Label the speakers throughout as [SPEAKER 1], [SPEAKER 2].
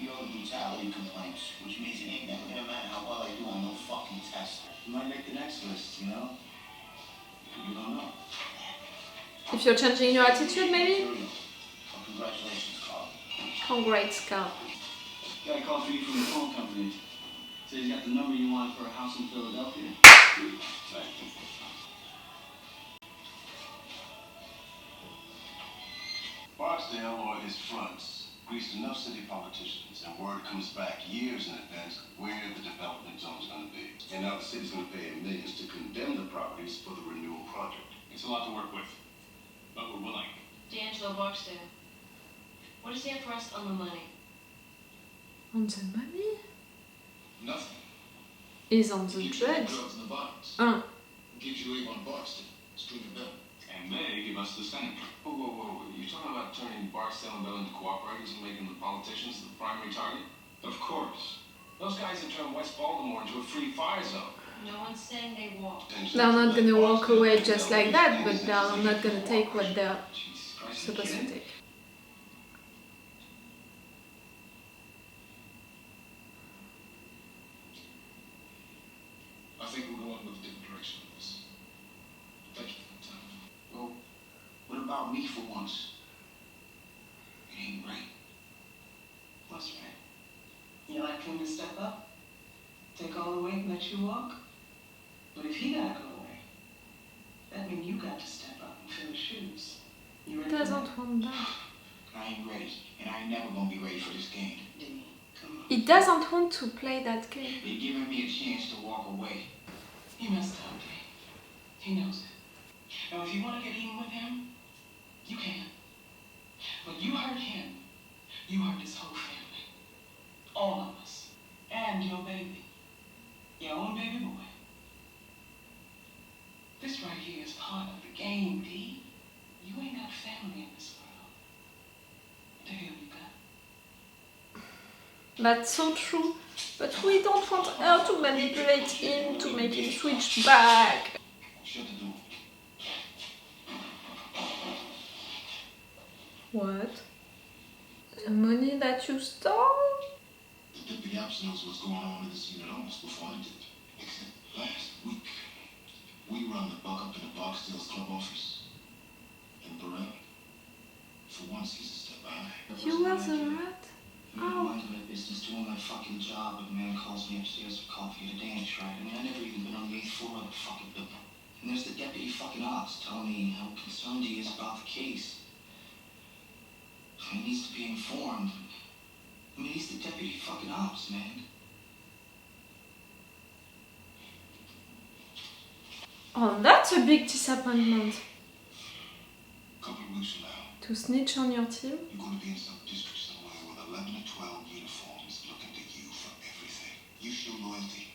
[SPEAKER 1] your brutality complaints, which means it ain't never gonna matter how well I do on no fucking test. You might make the next list, you know? You don't know.
[SPEAKER 2] If you're changing your attitude, maybe?
[SPEAKER 1] Well, congratulations, Carl.
[SPEAKER 2] Congrats, Carl.
[SPEAKER 1] Guy called for you from the phone company. Says he's got the number you want for a house in Philadelphia. Thank you.
[SPEAKER 3] Barksdale or his fronts greased enough city politicians, and word comes back years in advance where the development zone's going to be. And now the city's going to pay him millions to condemn the properties for the renewal project.
[SPEAKER 4] It's a lot to work with, but we're willing.
[SPEAKER 5] D'Angelo Barksdale. What does he have for us on the money?
[SPEAKER 2] On the money?
[SPEAKER 4] Nothing.
[SPEAKER 2] Is on the
[SPEAKER 4] Gives you
[SPEAKER 2] drugs.
[SPEAKER 4] drugs in the box. Gives you Avon Barksdale. String of Bell. And they give us the Senate. Whoa. You talking about turning Barksdale and Bell into cooperators and making the politicians the primary target? Of course. Those guys have turned West Baltimore into a free fire zone.
[SPEAKER 5] No one's saying they won't.
[SPEAKER 2] They're not gonna walk away just like that, but they're not gonna take what they're supposed to take.
[SPEAKER 4] I think we're going with a different direction on this. Thank you for the time.
[SPEAKER 1] Well, what about me for once? It ain't right.
[SPEAKER 6] What's right? You like him to step up? Take all the weight and let you walk? But if he gotta go away, that means you got to step up and fill his shoes. You ready for that?
[SPEAKER 2] Doesn't want that.
[SPEAKER 1] I ain't ready, and I ain't never gonna be ready for this game.
[SPEAKER 6] Didn't come on.
[SPEAKER 2] He doesn't want to play that game.
[SPEAKER 1] They're giving me a chance to walk away.
[SPEAKER 6] He messed up, Dave. He knows it. Now, if you want to get even with him, you can. But you hurt him. You hurt his whole family. All of us. And your baby. Your own baby boy. This right here is part of the game, D. You ain't got family in this world. What the hell you got?
[SPEAKER 2] That's so true. But we don't want her to manipulate him to make him switch back.
[SPEAKER 1] Shut the door.
[SPEAKER 2] What? The money that you stole?
[SPEAKER 1] The deputy ops knows what's going on with this unit almost before I did. Except last week, we run the buck up in the Barksdale's club office. And Burrell, for once he's a step behind.
[SPEAKER 2] You were the rat?
[SPEAKER 1] I'm minding my business, doing my fucking job, but a man calls me upstairs for coffee at a dance, right? I mean, I never even been on the 8th floor of the fucking building. And there's the deputy fucking ops telling me how concerned he is about the case. He needs to be informed. I mean, he's the deputy fucking ops, man.
[SPEAKER 2] Oh, that's a big disappointment.
[SPEAKER 3] A couple of weeks from now,
[SPEAKER 2] To snitch on your team?
[SPEAKER 3] you're going to be in some district somewhere with 11 or 12 uniforms looking to you for everything. You show loyalty,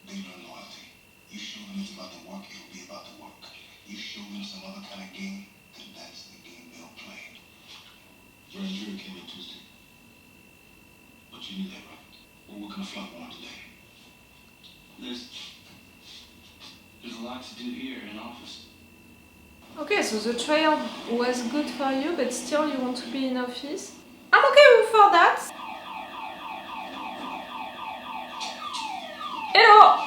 [SPEAKER 3] they learn loyalty. You show them it's about the work, it'll be about the work. You show them some other kind of game, then that's the game they'll play. Grand jury came in Tuesday. But you knew that, right? Well, we're going to flunk one today.
[SPEAKER 1] There's a lot to do here in office.
[SPEAKER 2] Okay, so the trial was good for you, but still you want to be in office? I'm okay for that. Hello!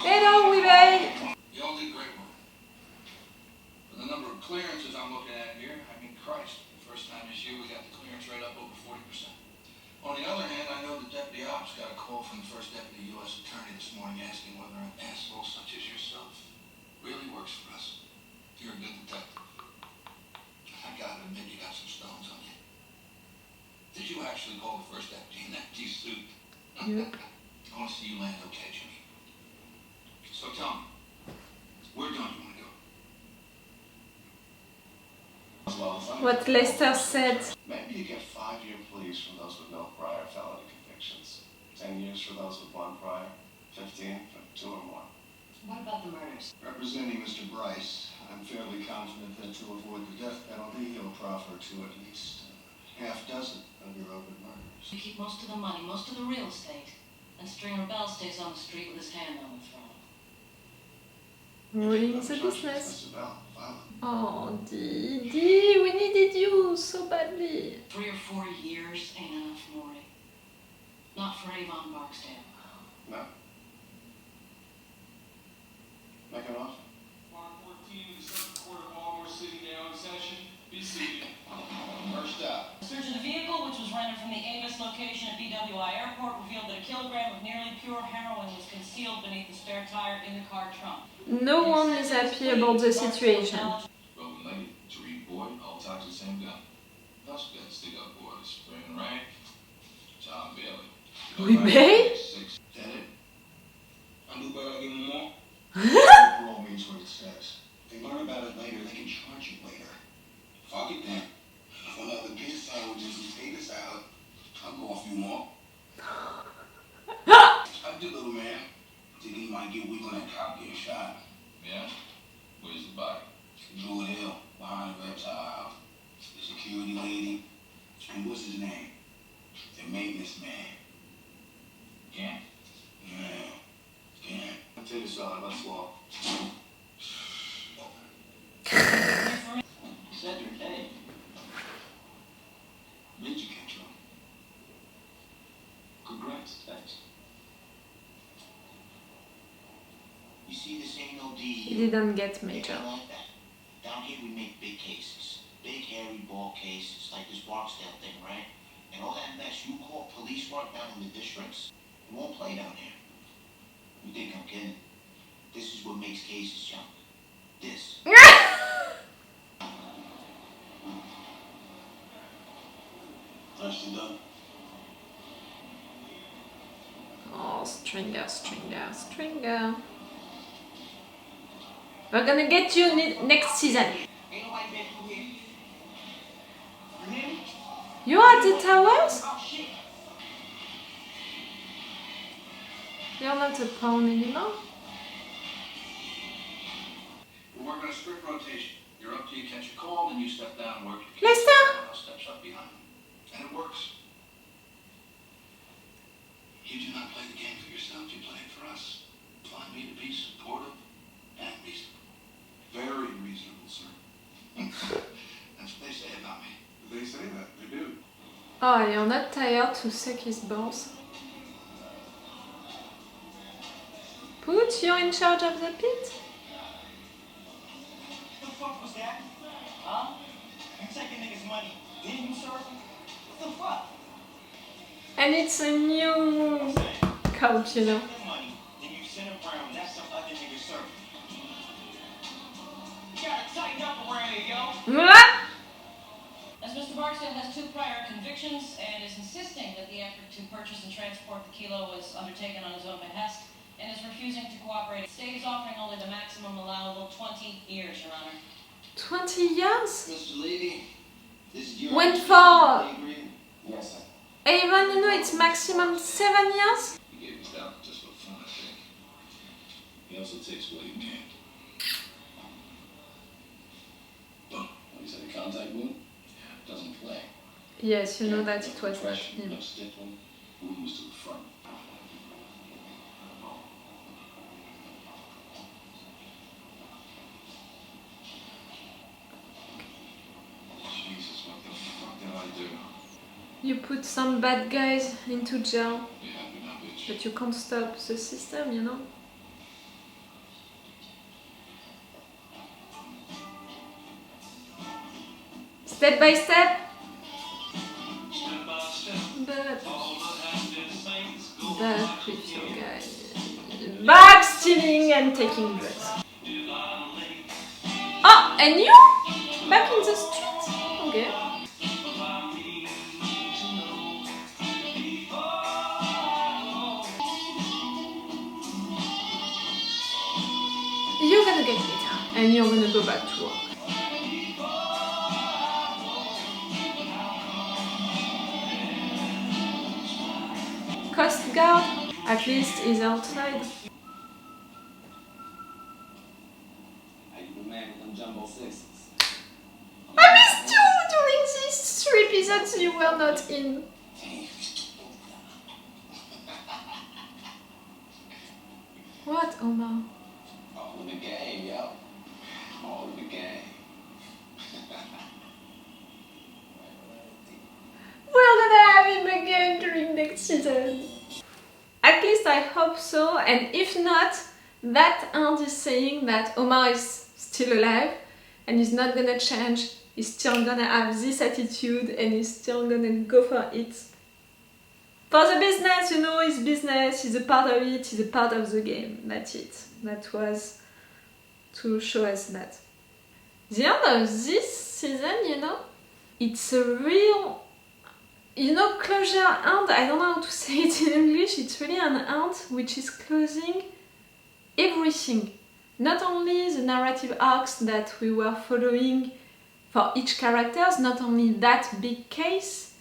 [SPEAKER 2] Hello, Wee-Bey!
[SPEAKER 4] You all did great work. For the number of clearances I'm looking at here, I mean, Christ, the first time this year we got the clearance rate up over 40%. On the other hand, I know the deputy ops got a call from the first deputy U.S. attorney this morning asking whether an asshole such as yourself really works for us. You're a good detective. I gotta admit you got some stones on you. Did you actually call the first deputy in that T-suit?
[SPEAKER 2] Yep.
[SPEAKER 4] I want to see you land okay, Jimmy. So tell me, where don't you want to go?
[SPEAKER 2] What Leister said.
[SPEAKER 3] Maybe you get 5-year pleas for those with no prior felony convictions. 10 years for those with 1 prior. 15 for 2 or more.
[SPEAKER 5] What about the murders?
[SPEAKER 3] Representing Mr. Bryce, I'm fairly confident that to avoid the death penalty, he'll proffer to at least half dozen of your open murders.
[SPEAKER 5] You keep most of the money, most of the real estate, and Stringer Bell stays on the street with his hand on the throne.
[SPEAKER 2] Ruining the business.
[SPEAKER 3] That's about violent.
[SPEAKER 2] Oh, Didi, we needed you so badly.
[SPEAKER 6] 3 or 4 years ain't enough, Maury. Not for Avon Barksdale.
[SPEAKER 3] No. Make an offer.
[SPEAKER 7] Bar 14 in the Circuit Court of Baltimore City now in session. Be seated.
[SPEAKER 3] First up.
[SPEAKER 6] Search of the vehicle, which was rendered from the Amos location at BWI Airport, revealed that a kilogram of nearly pure heroin was concealed beneath the spare tire in the car trunk.
[SPEAKER 2] No one is happy about the situation.
[SPEAKER 4] Broken legged, Tariq Boyd, all types of same gun. Plus, we got stick up boys, Raymond Rank, John Bailey.
[SPEAKER 2] Wee-Bey?
[SPEAKER 4] Six. That it?
[SPEAKER 3] I knew better, give them more. Parole means what it says. They learn about it later, they can charge you later. Fuck it then. One other beef sandwiches and potato salad. I'll go a few more. I did, little man. Thinking he might get weak on that cop getting shot.
[SPEAKER 4] Yeah? Where's the body?
[SPEAKER 3] Druid Hill, behind the reptile house. The security lady. And what's his name? The maintenance man.
[SPEAKER 4] Can't.
[SPEAKER 3] Yeah. Can't.
[SPEAKER 4] Potato salad, let's walk.
[SPEAKER 1] Cedric, hey. Did you catch him? Congrats, thanks. You see, this ain't no
[SPEAKER 2] He
[SPEAKER 1] deal.
[SPEAKER 2] didn't get Major.
[SPEAKER 1] Like that. Down here we make big cases. Big hairy ball cases, like this Barksdale thing, right? And all that mess you call police work down in the districts, it won't play down here. You think I'm kidding? This is what makes cases jump. This.
[SPEAKER 3] Nicely done.
[SPEAKER 2] Oh, Stringer, Stringer, Stringer. We're gonna get you next season.
[SPEAKER 1] Ain't nobody been through here. You hear me?
[SPEAKER 2] You are at the towers?
[SPEAKER 1] Oh shit.
[SPEAKER 2] You're not a pawn anymore?
[SPEAKER 4] We're working a strict rotation. You're up till you catch a call, then you step down and work.
[SPEAKER 2] Leister!
[SPEAKER 4] Someone else steps up behind. And it works.
[SPEAKER 3] You do not play the game for yourself, you play it for us. Find me to be supportive and reasonable. Very reasonable, sir. That's what they say about me. They say that, they do.
[SPEAKER 2] Oh, you're not tired to suck his balls? Put you in charge of the pit?
[SPEAKER 1] What the fuck was that? Huh? You taking niggas' money, then you serve them? What the fuck?
[SPEAKER 2] And it's a new couch, you know.
[SPEAKER 1] Their money, then you send them around, that's some other nigga serving. You gotta tighten up around here, yo.
[SPEAKER 2] Mwah!
[SPEAKER 6] As Mr. Barksdale has 2 prior convictions and is insisting that the effort to purchase and transport the kilo was undertaken on his own behest and is refusing to cooperate, the state is offering only the maximum allowable 20 years, Your Honor.
[SPEAKER 2] 20 years?
[SPEAKER 1] Mr. Levy, this is your...
[SPEAKER 2] Went for...
[SPEAKER 3] Yes, sir.
[SPEAKER 2] Avon, you know, it's maximum 7 years?
[SPEAKER 4] He gave us that just for fun, I think. He also takes what he can.
[SPEAKER 3] What you said, the contact wound?
[SPEAKER 4] Yeah.
[SPEAKER 3] Doesn't play.
[SPEAKER 2] Yes, you know that it was not
[SPEAKER 3] Fresh,
[SPEAKER 2] him.
[SPEAKER 3] no stiff one. Wound was to the front.
[SPEAKER 4] Jesus, what the fuck did I do?
[SPEAKER 2] You put some bad guys into jail,
[SPEAKER 4] Be happy now, bitch.
[SPEAKER 2] but you can't stop the system, you know? Step by step. But with your guy. Bag stealing and taking drugs. Oh, and you? Back in the street? Okay. You're gonna get better, and you're gonna go back to work. Coast Guard, at least, is outside.
[SPEAKER 1] How you been man with them jumbo sixes?
[SPEAKER 2] I missed you during these 3 episodes you were not in.
[SPEAKER 3] Hey,
[SPEAKER 2] What, Omar?
[SPEAKER 3] oh, in the game, yo. All in the game.
[SPEAKER 2] We're gonna have him again during next season. At least I hope so, and if not, that end is saying that Omar is still alive and he's not gonna change, he's still gonna have this attitude and he's still gonna go for it. For the business, you know, it's business, he's a part of it, he's a part of the game, that's it. That was to show us that. The end of this season, you know, it's a real, you know, closure end, I don't know how to say it in English, it's really an end which is closing everything. Not only the narrative arcs that we were following for each characters, not only that big case,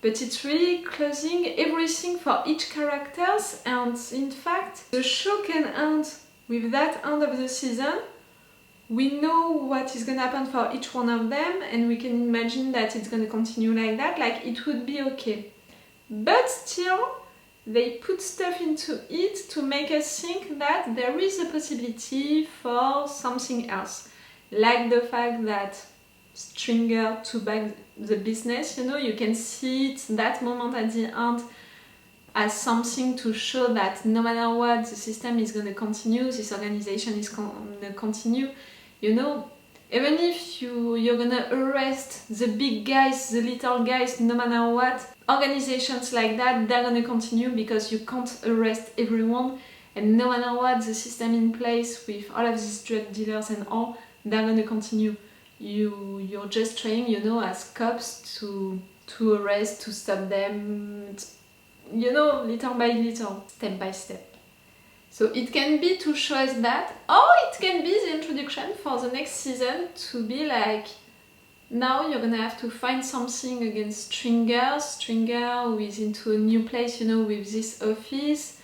[SPEAKER 2] but it's really closing everything for each characters, and in fact the show can end with that end of the season. We know what is gonna happen for each one of them and we can imagine that it's gonna continue like that, like it would be okay. But still, they put stuff into it to make us think that there is a possibility for something else. Like the fact that Stringer took back the business, you know, you can see it, that moment at the end, as something to show that no matter what, the system is going to continue, this organization is going to continue. You know, even if you're going to arrest the big guys, the little guys, no matter what, organizations like that, they're going to continue because you can't arrest everyone. And no matter what, the system in place with all of these drug dealers and all, they're going to continue. You're just trying, you know, as cops to arrest, to stop them, you know, little by little, step by step. So it can be to show us that, or it can be the introduction for the next season to be like, now you're gonna have to find something against Stringer who is into a new place, you know, with this office,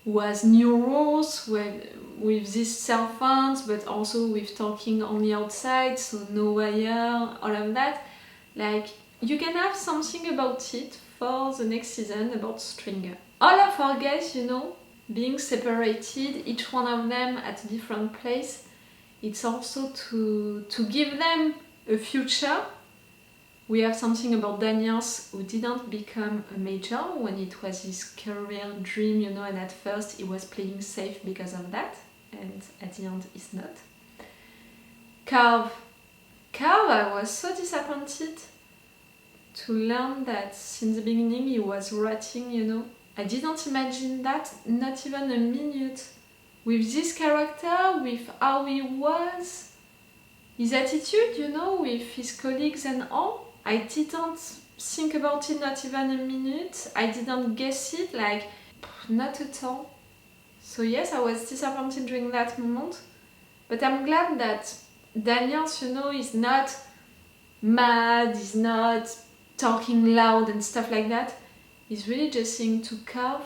[SPEAKER 2] who has new rules, with these cell phones, but also with talking only outside, so no wire, all of that. Like, you can have something about it for the next season about Stringer. All of our guys, you know, being separated, each one of them at a different place, it's also to give them a future. We have something about Daniels who didn't become a major when it was his career dream, you know, and at first he was playing safe because of that, and at the end he's not. Carve, I was so disappointed to learn that since the beginning he was rotting, you know. I didn't imagine that, not even a minute. With this character, with how he was, his attitude, you know, with his colleagues and all, I didn't think about it, not even a minute. I didn't guess it, like, not at all. So yes, I was disappointed during that moment, but I'm glad that Daniels, you know, is not mad, is not talking loud and stuff like that. He's really just saying to Carve,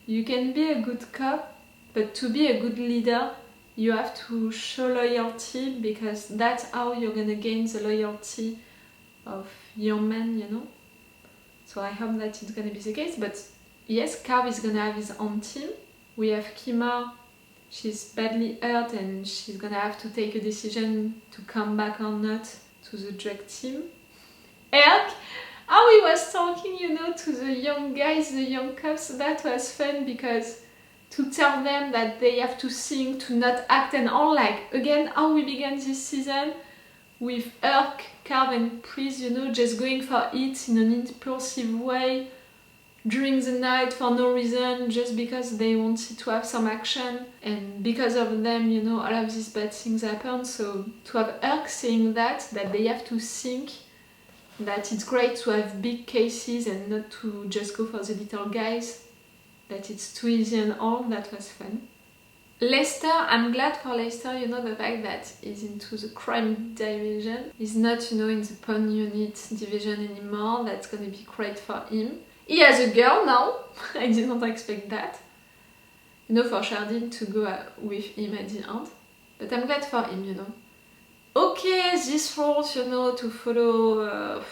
[SPEAKER 2] you can be a good cop, but to be a good leader, you have to show loyalty, because that's how you're gonna gain the loyalty of your men, you know. So I hope that it's gonna be the case, but yes, Carve is gonna have his own team. We have Kima, she's badly hurt and she's gonna have to take a decision to come back or not to the drug team. Erk, how he was talking, you know, to the young guys, the young cops, that was fun, because to tell them that they have to sing, to not act and all, like, again, how we began this season with Erk, Carve and Priest, you know, just going for it in an impulsive way during the night for no reason, just because they wanted to have some action, and because of them, you know, all of these bad things happen. So to have Erk saying that they have to think that it's great to have big cases and not to just go for the little guys, that it's too easy and all, that was fun. Leister, I'm glad for Leister, you know, the fact that he's into the crime division. He's not, you know, in the pawn unit division anymore. That's gonna be great for him. He has a girl now. I did not expect that. You know, for Shardin to go with him at the end. But I'm glad for him, you know. Okay, these roles, you know, to follow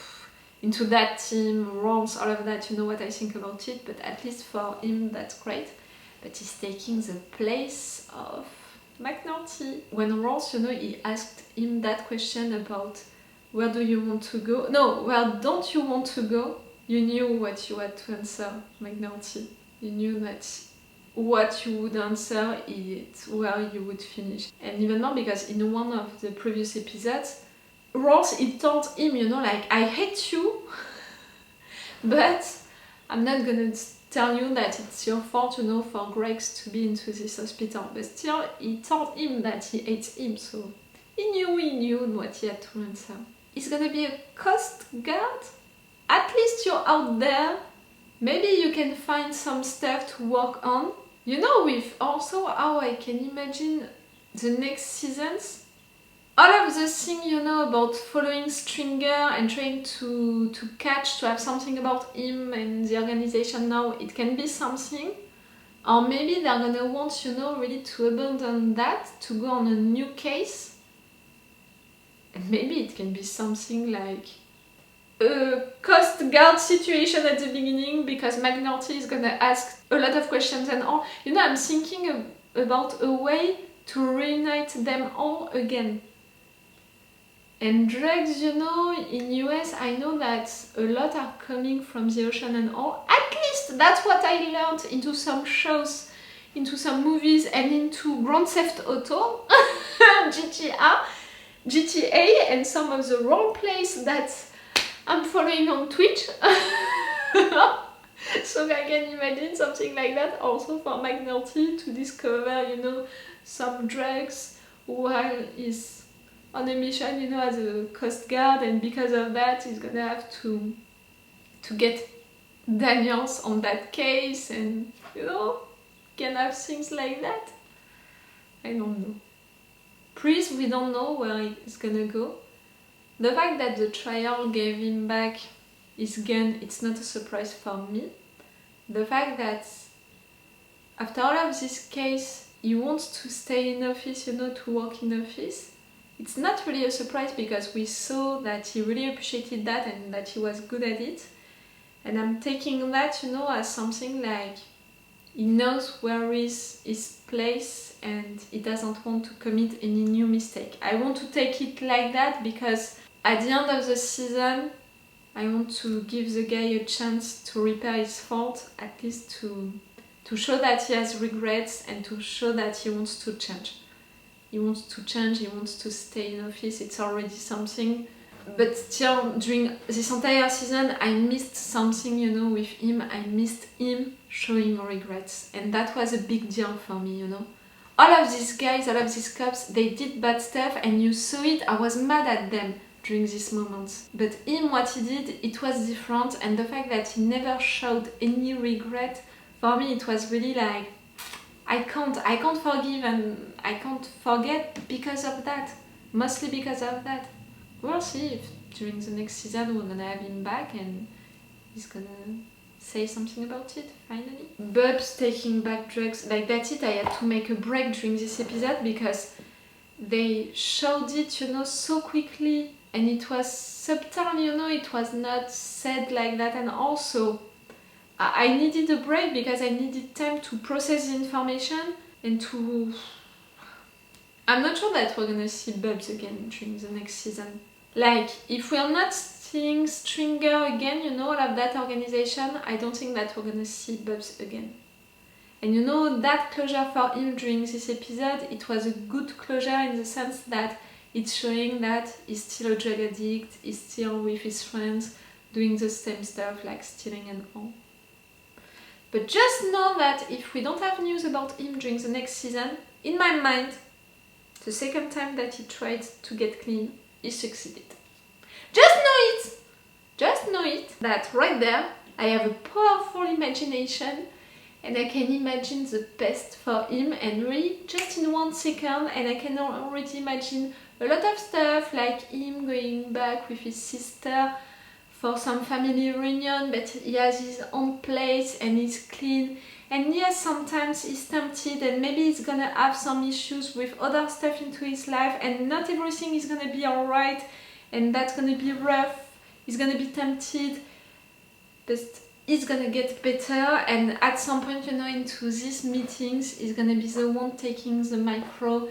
[SPEAKER 2] into that team, roles, all of that, you know what I think about it, but at least for him, that's great. But he's taking the place of McNulty. When Ross, you know, he asked him that question about where do you want to go? No, where don't you want to go? You knew what you had to answer, McNulty. You knew that what you would answer is where you would finish. And even more because in one of the previous episodes, Ross, he told him, you know, like, I hate you, but I'm not gonna tell you that it's your fault, you know, for Greg's to be into this hospital. But still, he told him that he hates him, so he knew what he had to answer. He's gonna be a coast guard? At least you're out there. Maybe you can find some stuff to work on. You know, with also how I can imagine the next seasons. All of the thing, you know, about following Stringer and trying to catch, to have something about him and the organization now, it can be something. Or maybe they're gonna want, you know, really to abandon that, to go on a new case. And maybe it can be something like a Coast Guard situation at the beginning because McNulty is gonna ask a lot of questions and all. You know, I'm thinking about a way to reunite them all again. And drugs, you know, in US, I know that a lot are coming from the ocean and all. At least that's what I learned into some shows, into some movies, and into Grand Theft Auto, GTA, and some of the role plays that I'm following on Twitch. So I can imagine something like that also for McNulty to discover, you know, some drugs while he's on a mission, you know, as a Coast Guard, and because of that he's gonna have to get Daniels on that case, and you know, can have things like that. I don't know. Priest, we don't know where it's gonna go. The fact that the trial gave him back his gun, it's not a surprise for me. The fact that after all of this case, he wants to stay in office, you know, to work in office, it's not really a surprise because we saw that he really appreciated that and that he was good at it. And I'm taking that, you know, as something like he knows where is his place and he doesn't want to commit any new mistake. I want to take it like that because at the end of the season, I want to give the guy a chance to repair his fault, at least to show that he has regrets and to show that he wants to change. He wants to change, he wants to stay in office, it's already something. But still, during this entire season, I missed something, you know, with him. I missed him showing regrets. And that was a big deal for me, you know. All of these guys, all of these cops, they did bad stuff and you saw it. I was mad at them during these moments. But him, what he did, it was different. And the fact that he never showed any regret, for me, it was really like, I can't forgive and I can't forget because of that. Mostly because of that. We'll see if during the next season we're gonna have him back and he's gonna say something about it, finally. Bubbs taking back drugs, like that's it, I had to make a break during this episode because they showed it, you know, so quickly and it was subtle, you know, it was not said like that, and also I needed a break because I needed time to process the information and to... I'm not sure that we're gonna see Bubbs again during the next season. Like, if we're not seeing Stringer again, you know, all of that organization, I don't think that we're gonna see Bubbs again. And you know, that closure for him during this episode, it was a good closure in the sense that it's showing that he's still a drug addict, he's still with his friends, doing the same stuff like stealing and all. But just know that if we don't have news about him during the next season, in my mind, the second time that he tried to get clean, he succeeded. Just know it! Just know it that right there, I have a powerful imagination and I can imagine the best for him, and really just in 1 second, and I can already imagine a lot of stuff like him going back with his sister for some family reunion, but he has his own place and he's clean. And yes, sometimes he's tempted and maybe he's gonna have some issues with other stuff into his life and not everything is gonna be alright and that's gonna be rough. He's gonna be tempted. But he's gonna get better, and at some point, you know, into these meetings, he's gonna be the one taking the micro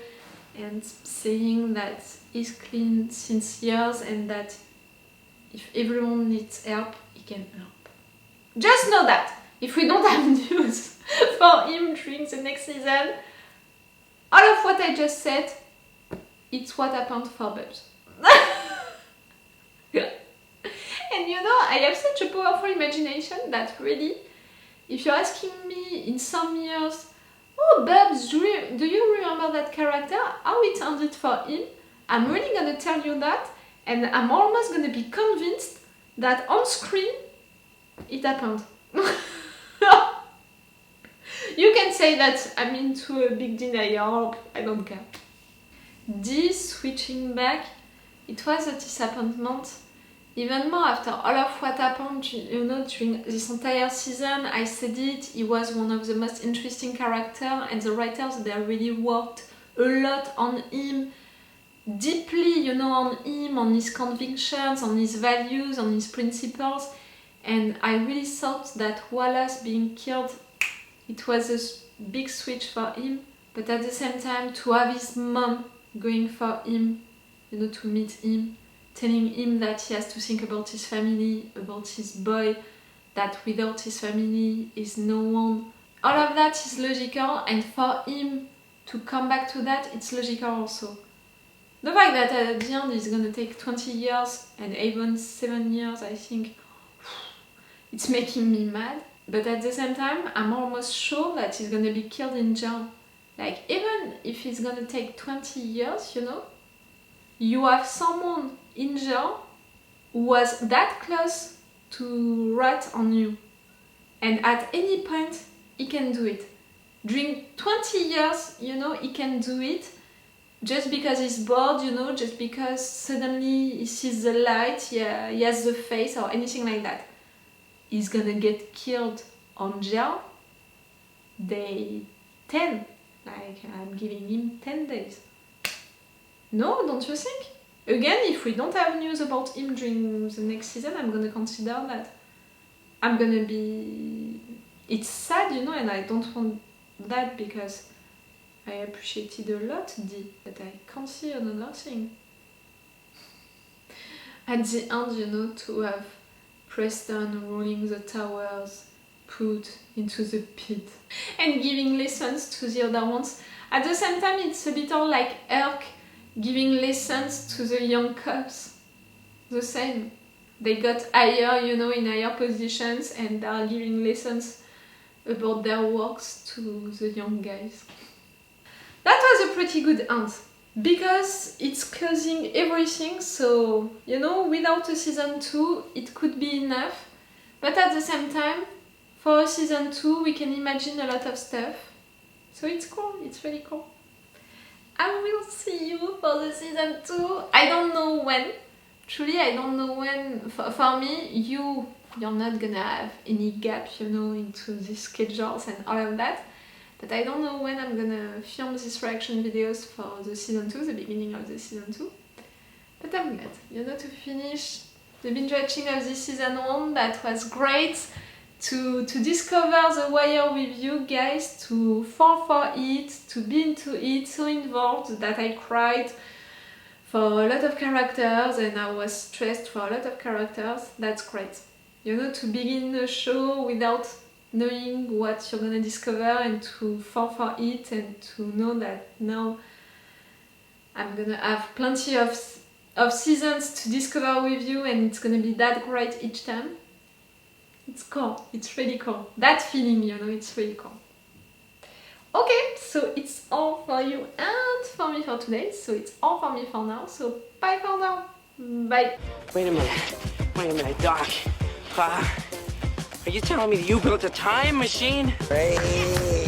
[SPEAKER 2] and saying that he's clean since years and that if everyone needs help, he can help. Just know that if we don't have news for him during the next season, all of what I just said, it's what happened for Bubbs. And you know, I have such a powerful imagination that really, if you're asking me in some years, oh Bubbs, do you remember that character? How it ended for him? I'm really gonna tell you that, and I'm almost gonna be convinced that on screen, it happened. You can say that I'm into a big denial, I don't care. This switching back, it was a disappointment. Even more after all of what happened, you know, during this entire season, I said it, he was one of the most interesting characters, and the writers, they really worked a lot on him, deeply, you know, on him, on his convictions, on his values, on his principles, and I really thought that Wallace being killed, it was a big switch for him, but at the same time, to have his mom going for him, you know, to meet him, telling him that he has to think about his family, about his boy, that without his family is no one. All of that is logical, and for him to come back to that, it's logical also. The fact that at the end it's gonna take 20 years and Avon 7 years, I think, it's making me mad. But at the same time, I'm almost sure that he's gonna be killed in jail. Like, even if it's gonna take 20 years, you know, you have someone in jail who was that close to rat on you, and at any point he can do it. During 20 years, you know, he can do it just because he's bored, you know, just because suddenly he sees the light, yeah, he has the face or anything like that. He's gonna get killed on jail day 10. Like, I'm giving him 10 days. No, don't you think? Again, if we don't have news about him during the next season, I'm gonna consider that. I'm gonna be... It's sad, you know, and I don't want that because I appreciated a lot D, but I can't see another thing. At the end, you know, to have Preston rolling the towers, put into the pit, and giving lessons to the other ones. At the same time, it's a bit all like Erk giving lessons to the young cops. The same. They got higher, you know, in higher positions, and they are giving lessons about their works to the young guys. That was a pretty good end, because it's closing everything, so, you know, without a season 2, it could be enough. But at the same time, for a season 2, we can imagine a lot of stuff. So it's cool, it's really cool. I will see you for the season 2. I don't know when. Truly, I don't know when. For me, you're not gonna have any gap, you know, into these schedules and all of that. But I don't know when I'm gonna film these reaction videos for the season 2, the beginning of the season 2. But I'm glad, you know, to finish the binge watching of this season 1. That was great. To discover The Wire with you guys, to fall for it, to be into it, so involved that I cried for a lot of characters and I was stressed for a lot of characters. That's great. You know, to begin a show without knowing what you're gonna discover and to fall for it and to know that now I'm gonna have plenty of seasons to discover with you and it's gonna be that great each time. It's cool, it's really cool. That feeling, you know, it's really cool. Okay, so it's all for you and for me for today. So it's all for me for now. So bye for now. Bye.
[SPEAKER 8] Wait a minute, Doc. Are you telling me that you built a time machine?
[SPEAKER 9] Hey.